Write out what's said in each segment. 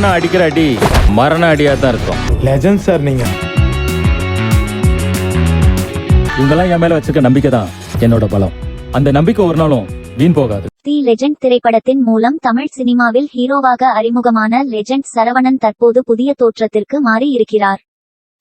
நான் அடிக்கிற அடி மரண அடியா தான் இருக்கும். லெஜண்ட் சார் நீங்க. இவங்கெல்லாம் என் மேல வச்சிருக்க நம்பிக்கை தான் என்னோட பலம். அந்த நம்பிக்கை ஒரு நாளும் வீண் போகாது. தி லெஜண்ட் திரைப்படத்தின் மூலம் தமிழ் சினிமாவில் ஹீரோவாக அறிமுகமான லெஜண்ட் சரவணன் தற்போது புதிய தோற்றத்திற்கு மாறி இருக்கிறார்.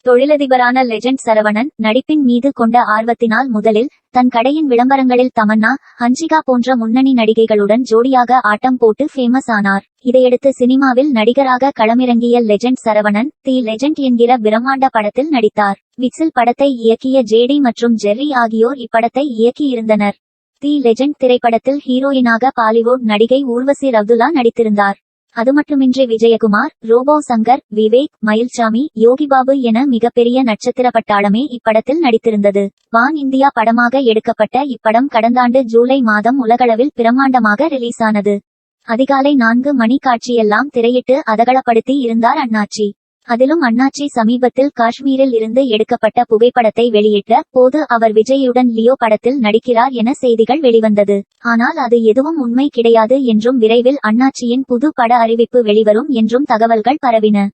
தொழிலதிபரான லெஜண்ட் சரவணன் நடிப்பின் மீது கொண்ட ஆர்வத்தினால் முதலில் தன் கடையின் விளம்பரங்களில் தமன்னா, ஹன்சிகா போன்ற முன்னணி நடிகைகளுடன் ஜோடியாக ஆட்டம் போட்டு ஃபேமஸ் ஆனார். இதையடுத்து சினிமாவில் நடிகராக களமிறங்கிய லெஜண்ட் சரவணன் தி லெஜண்ட் என்கிற பிரம்மாண்ட படத்தில் நடித்தார். விசில் படத்தை இயக்கிய ஜேடி மற்றும் ஜெர்ரி ஆகியோர் இப்படத்தை இயக்கியிருந்தனர். தி லெஜண்ட் திரைப்படத்தில் ஹீரோயினாக பாலிவுட் நடிகை ஊர்வசி ரவ்துல்லா நடித்திருந்தார். அதுமட்டுமின்றி விஜயகுமார், ரோபோ சங்கர், விவேக், மயில்சாமி, யோகிபாபு என மிகப்பெரிய நட்சத்திர பட்டாளமே இப்படத்தில் நடித்திருந்தது. வான் இந்தியா படமாக எடுக்கப்பட்ட இப்படம் கடந்தாண்டு ஜூலை மாதம் உலகளவில் பிரம்மாண்டமாக ரிலீஸ் ஆனது. அதிகாலை 4 மணி காட்சியெல்லாம் திரையிட்டு அதகளப்படுத்தி இருந்தார் அண்ணாச்சி. அதிலும் அண்ணாச்சி சமீபத்தில் காஷ்மீரில் இருந்து எடுக்கப்பட்ட புகைப்படத்தை வெளியிட்ட போது அவர் விஜயுடன் லியோ படத்தில் நடிக்கிறார் என செய்திகள் வெளிவந்தது. ஆனால் அது எதுவும் உண்மை கிடையாது என்றும் விரைவில் அண்ணாச்சியின் புது பட அறிவிப்பு வெளிவரும் என்றும் தகவல்கள் பரவின.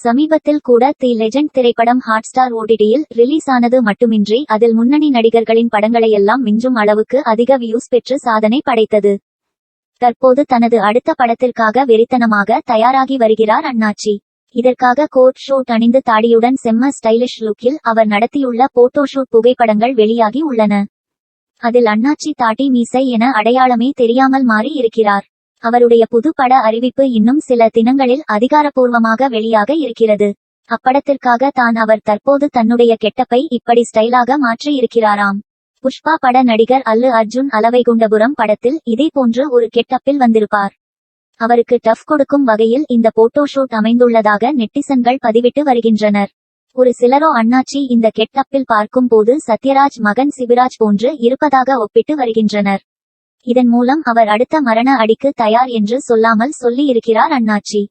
சமீபத்தில் கூட தி லெஜண்ட் திரைப்படம் ஹாட்ஸ்டார் ஓடிடியில் ரிலீஸ் ஆனது மட்டுமின்றி அதில் முன்னணி நடிகர்களின் படங்களையெல்லாம் மிஞ்சும் அளவுக்கு அதிக வியூஸ் பெற்று சாதனை படைத்தது. தற்போது தனது அடுத்த படத்திற்காக வெறித்தனமாக தயாராகி வருகிறார் அண்ணாச்சி. இதற்காக கோட் ஷூட் அணிந்து தாடியுடன் செம்ம ஸ்டைலிஷ் லுக்கில் அவர் நடத்தியுள்ள போட்டோஷூட் புகைப்படங்கள் வெளியாகி உள்ளன. அதில் அண்ணாச்சி தாட்டி மீசை என அடையாளமே தெரியாமல் மாறி இருக்கிறார். அவருடைய புது பட அறிவிப்பு இன்னும் சில தினங்களில் அதிகாரப்பூர்வமாக வெளியாக இருக்கிறது. அப்படத்திற்காக அவர் தற்போது தன்னுடைய கெட்டப்பை இப்படி ஸ்டைலாக மாற்றி இருக்கிறாராம். புஷ்பா பட நடிகர் அல்லு அர்ஜுன் அளவைகுண்டபுரம் படத்தில் இதே போன்று ஒரு கெட்டப்பில் வந்திருப்பார். அவருக்கு டஃப் கொடுக்கும் வகையில் இந்த போட்டோஷூட் அமைந்துள்ளதாக நெட்டிசன்கள் பதிவிட்டு வருகின்றனர். ஒரு சிலரோ அண்ணாச்சி இந்த கெட்டப்பில் பார்க்கும் போது சத்யராஜ் மகன் சிபிராஜ் போன்று இருப்பதாக ஒப்பிட்டு வருகின்றனர். இதன் மூலம் அவர் அடுத்த மரண அடிக்கு தயார் என்று சொல்லாமல் சொல்லி இருக்கிறார் அண்ணாச்சி.